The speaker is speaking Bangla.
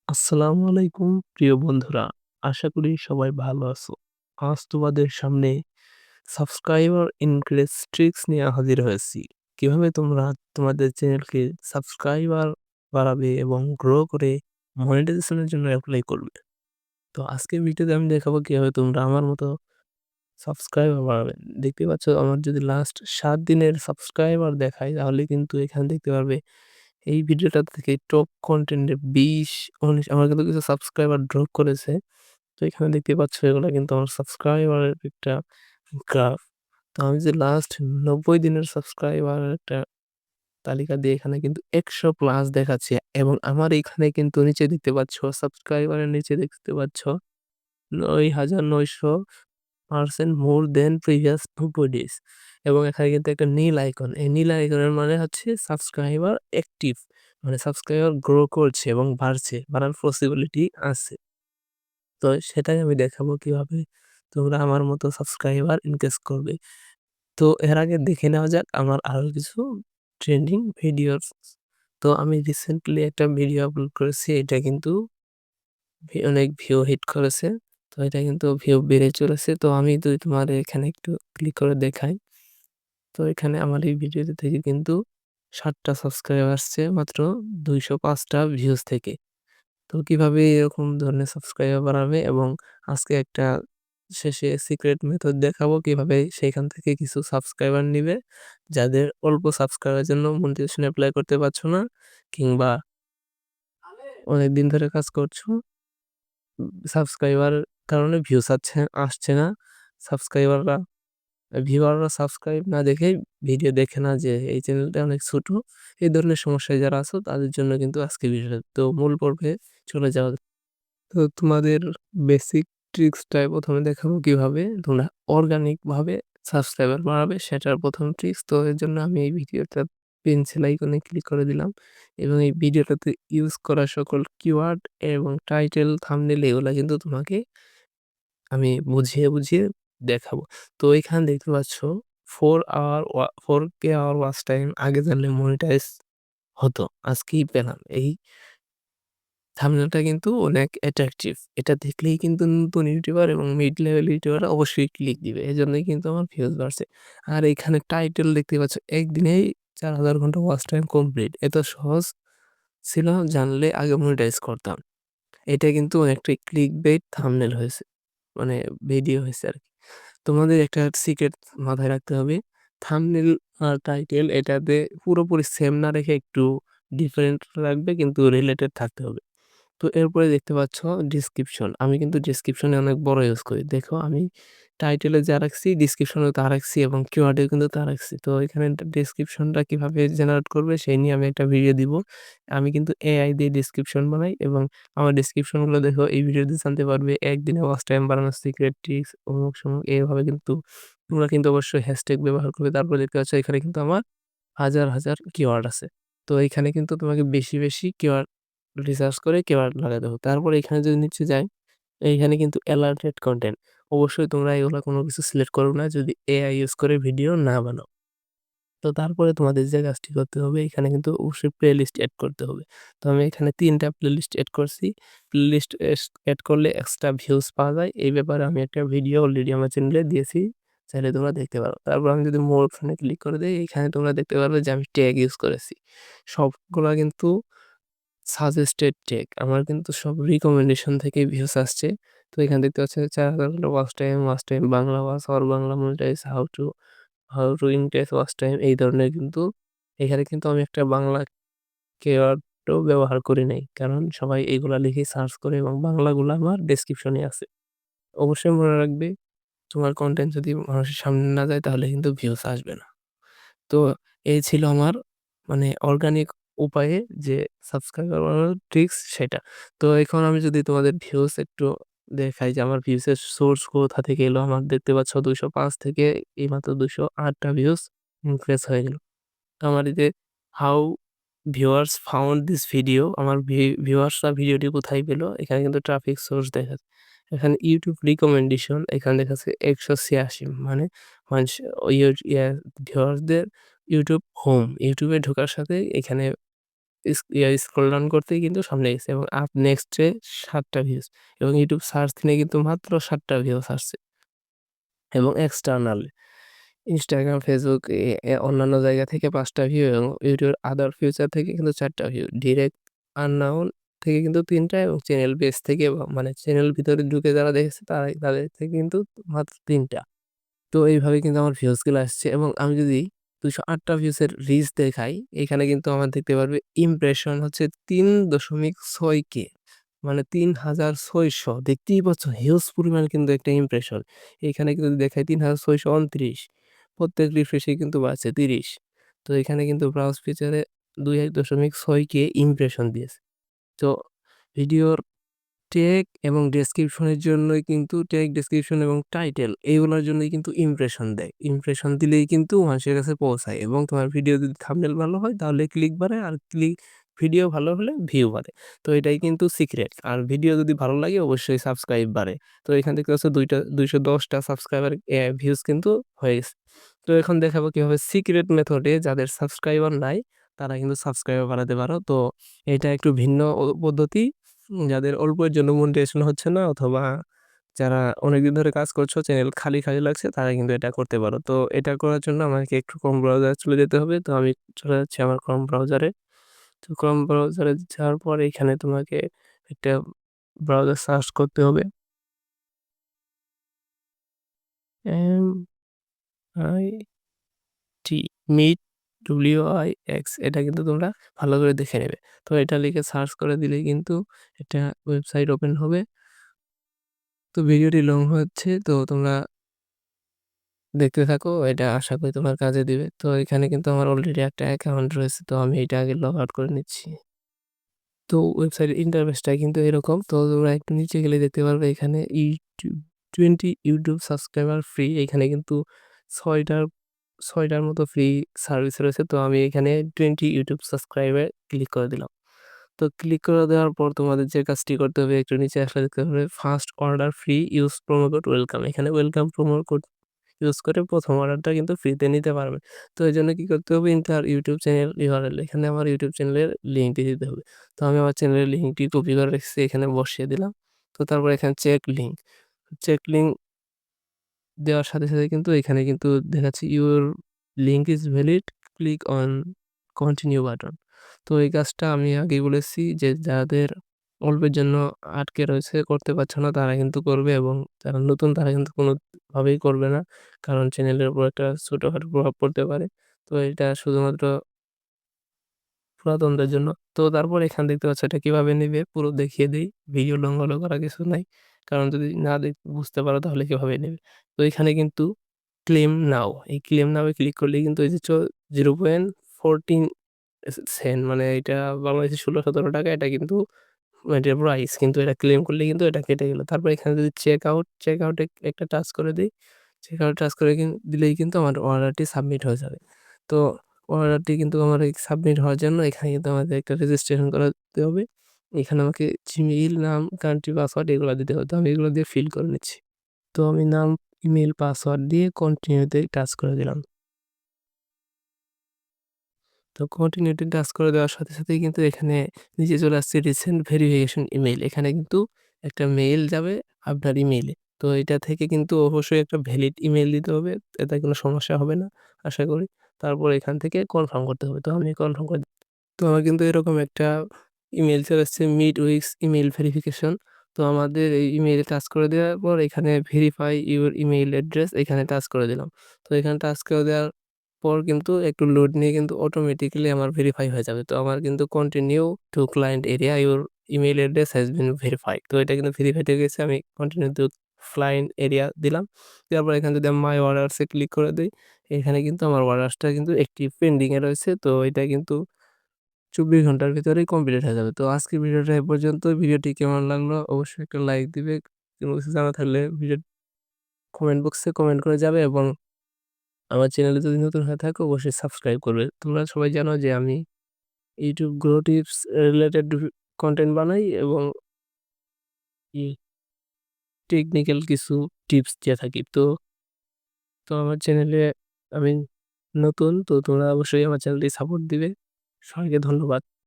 আসসালামু আলাইকুম প্রিয় বন্ধুরা। আশা করি সবাই ভালো আছো। আজ তোমাদের সামনে সাবস্ক্রাইবার ইনক্রিজ ট্রিক্স নিয়ে হাজির হয়েছি। কিভাবে তোমরা তোমাদের চ্যানেলকে সাবস্ক্রাইবার বাড়াবে এবং গ্রো করে মনিটাইজেশন এর জন্য এপ্লাই করবে। তো আজকের ভিডিওতে আমি দেখাবো কিভাবে তোমরা আমার মতো সাবস্ক্রাইবার বাড়াবে। দেখতে পাচ্ছ আমার যদি লাস্ট ৭ দিনের সাবস্ক্রাইবার দেখাই তাহলে কিন্তু এখানে দেখতে পারবে এই ভিডিওটা থেকে টপ কনটেন্ট এ ২০-১৯ আমার কিন্তু কিছু সাবস্ক্রাইবার ড্রপ করেছে। তো এখানে দেখতে পাচ্ছ এগুলা কিন্তু আমার সাবস্ক্রাইবারের একটা গ্রাফ। তো আমি যে লাস্ট ৯০ দিনের সাবস্ক্রাইবারের একটা তালিকা দিয়ে এখানে কিন্তু ১০০ প্লাস দেখাচ্ছে এবং আমার এখানে কিন্তু নিচে দেখতে পাচ্ছ সাবস্ক্রাইবারের নিচে দেখতে পাচ্ছ ৯৯০০% মোর দেন প্রিভিয়াস ৯০ ডেজ এবং এখানে কিন্তু একটা নীল আইকন। এই নীল আইকনের মানে হচ্ছে সাবস্ক্রাইবার অ্যাক্টিভ মানে সাবস্ক্রাইবার গ্রো করছে এবং বাড়ছে, বাড়ার পসিবিলিটি আছে। তো সেটাই আমি দেখাবো কিভাবে তোমরা আমার মতো সাবস্ক্রাইবার ইনক্রিজ করবে। তো এর আগে দেখে নেওয়া যাক আমার আরো কিছু ট্রেন্ডিং ভিডিওস। তো আমি রিসেন্টলি একটা ভিডিও আপলোড করেছি। এটা কিন্তু অনেক ভিউ হিট করেছে। তো এটা কিন্তু ভিউ বেড়ে চলেছে। তো আমি যদি তোমার এখানে একটু ক্লিক করে দেখাই। তো এখানে আমার এই ভিডিওতে থেকে কিন্তু ৭ টা সাবস্ক্রাইবার আসছে মাত্র ২০৫ টা ভিউজ থেকে। তো কিভাবে এরকম ধরনের সাবস্ক্রাইবার বাড়াবে এবং আজকে একটা শেষে সিক্রেট মেথড দেখাবো কিভাবে সেইখান থেকে কিছু সাবস্ক্রাইবার নিবে। যাদের অল্প সাবস্ক্রাইবার জন্য মনিটাইজেশন এপ্লাই করতে পারছো না কিংবা অনেকদিন ধরে কাজ করছো। সাবস্ক্রাইবার কারণে ভিউজ আসছে না। সাবস্ক্রাইবাররা ভিউয়াররা সাবস্ক্রাইব না দেখেই ভিডিও দেখে না যে এই চ্যানেলটা অনেক ছোট। এই ধরনের সমস্যায় যারা আছো তাদের জন্য কিন্তু আজকের ভিডিওটা। তো মূল পর্বে চলে যাওয়া যাক। তো তোমাদের বেসিক ট্রিক্সটাই ১ম এ দেখাবো কিভাবে তোমরা অর্গানিক ভাবে সাবস্ক্রাইবার বাড়াবে সেটার ১ম ট্রিক্স। তো এর জন্য আমি এই ভিডিওটা পেন্সিল আইকনে ক্লিক করে দিলাম এবং এই ভিডিওটাতে ইউজ করা সকল কিওয়ার্ড এবং টাইটেল, থাম্বনেল এগুলা কিন্তু তোমাকে আমি বুঝিয়ে দেখাবো। তো এখানে দেখতে পাচ্ছ 4K আওয়ার ওয়াচ টাইম আগে জানলে মনিটাইজ হতো। আজকেই পেলাম। এই থাম্বনেলটা কিন্তু অনেক অ্যাট্রাকটিভ। এটা দেখলেই কিন্তু নতুন ইউটিউবার এবং মিড লেভেল ইউটিউবাররা অবশ্যই ক্লিক দিবে। এজন্যই কিন্তু আমার ভিউজ বাড়ছে। আর এখানে টাইটেল দেখতে পাচ্ছ একদিনেই ৪,০০০ ঘন্টা ওয়াচ টাইম কমপ্লিট। এত সহজ ছিল জানলে আগে মনিটাইজ করতাম। এটা কিন্তু অনেকটাই ক্লিকবেইট থাম্বনেল হয়েছে। মানে ভিডিও হইছে আরকি। তোমাদের একটা সিক্রেট মাথায় রাখতে হবে। থাম্বনেল আর টাইটেল এটাতে পুরোপুরি সেম না রেখে একটু ডিফারেন্ট রাখবে কিন্তু রিলেটেড থাকতে হবে। তো এরপরে দেখতে পাচ্ছ ডেসক্রিপশন। আমি কিন্তু ডেসক্রিপশনে অনেক বড় ইউজ করি। দেখো আমি টাইটেলে যা রাখছি ডেসক্রিপশনেও তা রাখছি এবং কিওয়ার্ডেও কিন্তু তা রাখছি। তো এখানে ডেসক্রিপশনটা কিভাবে জেনারেট করবে সেই নিয়ে আমি একটা ভিডিও দিব। আমি কিন্তু এআই দিয়ে ডেসক্রিপশন বানাই এবং আমার ডেসক্রিপশন গুলো দেখো এই ভিডিওতে জানতে পারবে একদিনে ওয়াচ টাইম বাড়ানোর সিক্রেট ট্রিক্স অমুক-সমুক এভাবে কিন্তু তোমরা কিন্তু অবশ্যই হ্যাশট্যাগ ব্যবহার করবে। তারপর দেখতে পাচ্ছ এখানে কিন্তু আমার হাজার কিওয়ার্ড আছে। তো এখানে কিন্তু তোমাকে বেশি কিওয়ার্ড রিসার্চ করে কিওয়ার্ড লাগাতে হবে। তারপরে এখানে যদি নিচে যাই, এইখানে কিন্তু এলার্টেড কনটেন্ট। অবশ্যই তোমরা এগুলা কোনো কিছু সিলেক্ট করো না যদি এআই ইউজ করে ভিডিও না বানাও। তো তারপরে তোমাদের যে কাজটি করতে হবে এখানে কিন্তু অবশ্যই প্লেলিস্ট এড করতে হবে। তো আমি এখানে ৩ টা প্লেলিস্ট এড করছি। প্লেলিস্ট এড করলে এক্সট্রা ভিউজ পাওয়া যায়। এই ব্যাপারে আমি একটা ভিডিও অলরেডি আমার চ্যানেলে দিয়েছি। চাইলে তোমরা দেখতে পারো। তারপর আমি যদি মোর অপশনে ক্লিক করে দেই, এখানে তোমরা দেখতে পারবে যে আমি ট্যাগ ইউজ করেছি। সবগুলা কিন্তু সাজেস্টেড ট্যাগ। আমার কিন্তু সব রিকমেন্ডেশন থেকে ভিউজ আসছে। তো এখানে দেখতে পাচ্ছেন ৪,০০০ ঘন্টা watch time, Bangla watch, or Bangla monetize, how to increase watch time এই ধরনের কিন্তু এখানে কিন্তু আমি একটা বাংলা কিওয়ার্ডও ব্যবহার করি নাই। কারণ সবাই এগুলা লিখেই সার্চ করে এবং বাংলাগুলা আমার ডেসক্রিপশনে আছে। অবশ্যই মনে রাখবে তোমার কনটেন্ট যদি মানুষের সামনে না যায় তাহলে কিন্তু ভিউজ আসবে না। তো এই ছিল আমার মানে অর্গানিক উপায়ে যে সাবস্ক্রাইবার বাড়ানোর ট্রিক্স সেটা। তো এখন আমি যদি তোমাদের ভিউজ একটু দেখাই যে আমার ভিউজ এর সোর্স কোথা থেকে এলো। আমার দেখতে পাচ্ছ ২০৫ থেকে এইমাত্র ২০৮ টা ভিউজ ইনক্রিজ হয়ে গেল। আমার এই যে how viewers found this video আমার ভিউয়ার্সরা ভিডিওটি কোথায় পেল? এখানে কিন্তু ট্রাফিক সোর্স দেখাচ্ছে। এখানে ইউটিউব রিকমেন্ডেশন এখানে দেখাচ্ছে ১৮৬ মানে মানুষ ভিউয়ার্সদের ইউটিউবে ঢোকার সাথে এখানে স্ক্রল ডাউন করতেই কিন্তু সামনে গেছে এবং আপ নেক্সট এ ৭ টা ভিউজ এবং YouTube সার্চ দিলে কিন্তু মাত্র ৭ টা ভিউজ আসছে এবং এক্সটার্নাল Instagram, Facebook অন্যান্য জায়গা থেকে ৫ টা ভিউ এবং YouTube আদার ফিউচার থেকে কিন্তু ৪ টা ভিউ। ডিরেক্ট আননাউন থেকে কিন্তু ৩ টা এবং চ্যানেল বেস থেকে মানে চ্যানেল ভিতরে ঢুকে যারা দেখেছে তাদের থেকে কিন্তু মাত্র ৩ টা। তো এইভাবে কিন্তু আমার ভিউজ গুলো আসছে এবং আমি যদি ২০৮ টা ভিউজ এর রিচ দেখাই, এখানে কিন্তু আমার দেখতে পারবে ইমপ্রেশন হচ্ছে ৩.৬ কে। মানে ৩৬০০ দেখতেই পাচ্ছ হিউজ পরিমাণ কিন্তু একটা ইমপ্রেশন। এখানে কিন্তু দেখায় ৩৬২৯ প্রত্যেক রিফ্রেশে কিন্তু বাড়ছে ৩০। তো এখানে কিন্তু ব্রাউজ ফিচারে ২.৬ কে ইমপ্রেশন দিয়েছে। তো ভিডিওর ট্যাগ এবং ডেসক্রিপশনের জন্যই কিন্তু ট্যাগ, ডেসক্রিপশন এবং টাইটেল এগুলোর জন্যই কিন্তু ইমপ্রেশন দেয়। ইমপ্রেশন দিলেই কিন্তু মানুষের কাছে পৌঁছায় এবং তোমার ভিডিও যদি থাম্বনেল ভালো হয় তাহলে ক্লিক বাড়ে আর ভিডিও ভালো হলে ভিউ বাড়ে। তো এটাই কিন্তু সিক্রেট। আর ভিডিও যদি ভালো লাগে অবশ্যই সাবস্ক্রাইব বাড়ে। তো এখান থেকে হচ্ছে ২১০ টা সাবস্ক্রাইবার ভিউজ কিন্তু হয়ে গেছে। তো এখন দেখাবো কিভাবে সিক্রেট মেথডে যাদের সাবস্ক্রাইবার নাই তারা কিন্তু সাবস্ক্রাইবার বাড়াতে পারো। তো এটা একটু ভিন্ন পদ্ধতি। যাদের অল্পের জন্য মনিটাইজেশন হচ্ছে না অথবা যারা অনেকদিন ধরে কাজ করছো চ্যানেল খালি লাগছে তারা কিন্তু এটা করতে পারো। তো এটা করার জন্য আমাকে একটু Chrome ব্রাউজারে চলে যেতে হবে। তো আমি চলে যাচ্ছি আমার Chrome ব্রাউজারে। তো Chrome ব্রাউজারে যাওয়ার পর এখানে তোমাকে একটা ব্রাউজার সার্চ করতে হবে। MIT WIX এটা কিন্তু তোমরা ভালো করে দেখে নেবে। তো এটা লিখে সার্চ করে দিলেই কিন্তু একটা ওয়েবসাইট ওপেন হবে। তো ভিডিওটি লং হচ্ছে তো তোমরা দেখতে থাকো, এটা আশা করি তোমার কাজে দিবে। তো এখানে কিন্তু আমার অলরেডি একটা অ্যাকাউন্ট রয়েছে তো আমি এটা আগে লগ আউট করে নিচ্ছি। তো ওয়েবসাইটের ইন্টারফেসটা কিন্তু এরকম। তো তোমরা একটু নিচে গেলে দেখতে পারবে এখানে ইউটিউব 20 ইউটিউব সাবস্ক্রাইবার ফ্রি। এখানে কিন্তু ৬টার ৬টার মতো ফ্রি সার্ভিস রয়েছে। তো আমি এখানে 20 ইউটিউব সাবস্ক্রাইবে ক্লিক করে দিলাম। তো ক্লিক করে দেওয়ার পর তোমাদের যে কাজটি করতে হবে একটু নিচে আসলে দেখতে পারবে first order free use promo code welcome. এখানে ওয়েলকাম প্রোমো কোড ইউজ করে ১ম অর্ডারটা কিন্তু ফ্রিতে নিতে পারবে। তো এজন্য কি করতে হবে এন্টার ইউটিউব চ্যানেল ইউআরএল এখানে আমার ইউটিউব চ্যানেলের লিঙ্কটি দিতে হবে। তো আমি আমার চ্যানেলের লিঙ্কটি কপি করে রেখেছি এখানে বসিয়ে দিলাম। তো তারপর এখানে চেক লিঙ্ক দেওয়ার সাথে কিন্তু এখানে কিন্তু দেখাচ্ছে your link is valid click on continue button. তো এই কাজটা আমি আগেই বলেছি যে যাদের অল্পের জন্য আটকে রয়েছে করতে পারছে না তারা কিন্তু করবে এবং যারা নতুন তারা কিন্তু কোনোভাবেই করবে না। কারণ চ্যানেলের উপর একটা ছোটখাটো প্রভাব পড়তে পারে। তো এটা শুধুমাত্র পুরাতনদের জন্য। তো তারপর এখানে দেখতে পাচ্ছ এটা কিভাবে নিবে পুরো দেখিয়ে দেই। ভিডিও লং করার কিছু নাই। কারণ যদি না বুঝতে পারো তাহলে কিভাবে নেবে। তো এখানে কিন্তু ক্লেম নাও। এই ক্লেম নাও এ ক্লিক করলেই কিন্তু এই যে 0.14 সেন্ট মানে এটা বাংলাদেশী ৳১৬-১৭ এটা কিন্তু এটার প্রাইস কিন্তু এটা ক্লেম করলে কিন্তু এটা কেটে গেল। তারপর এখানে যদি চেক আউট এ একটা টাচ করে দেই। চেক আউট টাচ করে দিলেই কিন্তু আমার অর্ডারটি সাবমিট হয়ে যাবে। তো অর্ডারটি কিন্তু আমার এই সাবমিট হওয়ার জন্য এখানে কিন্তু আমাদের একটা রেজিস্ট্রেশন করাতে হবে। এখানে আমাকে জিমেইল নাম, কান্ট্রি, পাসওয়ার্ড এগুলা দিতে হবে। তো আমি এগুলো দিয়ে ফিল করে নিচ্ছি। তো আমি নাম, ইমেইল, পাসওয়ার্ড দিয়ে কন্টিনিউ তে টাচ করে দিলাম। তো কন্টিনিউটি টাচ করে দেওয়ার সাথেই কিন্তু এখানে নিচে চলে আসছে রিসেন্ট ভেরিফিকেশন ইমেইল। এখানে কিন্তু একটা মেইল যাবে আপনার ইমেইলে। তো এটা থেকে কিন্তু অবশ্যই একটা ভ্যালিড ইমেইল দিতে হবে। এতে কোনো সমস্যা হবে না আশা করি। তারপর এখান থেকে কনফার্ম করতে হবে। তো আমি কনফার্ম করে তো আমার কিন্তু এরকম একটা ইমেইল চলে এসছে মিডউইক্স ইমেইল ভেরিফিকেশন। তো আমাদের এই ইমেইলে টাচ করে দেওয়ার পর এখানে ভেরিফাই ইউর ইমেইল অ্যাড্রেস এখানে টাচ করে দিলাম। তো এখানে টাচ করে দেওয়ার পর কিন্তু একটু লোড নিয়ে কিন্তু অটোমেটিক্যালি আমার ভেরিফাই হয়ে যাবে। তো আমার কিন্তু continue to client area your email address has been verified. তো এটা কিন্তু ভেরিফাইড হয়ে গেছে। আমি কন্টিনিউ টু ক্লায়েন্ট এরিয়া দিলাম। দেওয়ার পর এখানে যদি আমি মাই অর্ডারস এ ক্লিক করে দেই, এখানে কিন্তু আমার অর্ডারসটা কিন্তু অ্যাক্টিভ পেন্ডিং এ রয়েছে। তো এটা কিন্তু ২৪ ঘন্টার ভিতরেই কমপ্লিট হয়ে যাবে। তো আজকের ভিডিওটা এ পর্যন্তই। ভিডিওটি কেমন লাগলো অবশ্যই একটা লাইক দিবে। কোনো কিছু জানা থাকলে কমেন্ট বক্সে কমেন্ট করে যাবে এবং আমার চ্যানেলে যদি নতুন হয়ে থাকো অবশ্যই সাবস্ক্রাইব করবে। তোমরা সবাই জানো যে আমি YouTube grow tips related content বানাই এবং ই টেকনিক্যাল কিছু টিপস দিয়ে থাকি। তো আমার চ্যানেলে আমি নতুন। তো তোমরা অবশ্যই আমার চ্যানেলটি সাপোর্ট দিবে। সবাইকে ধন্যবাদ।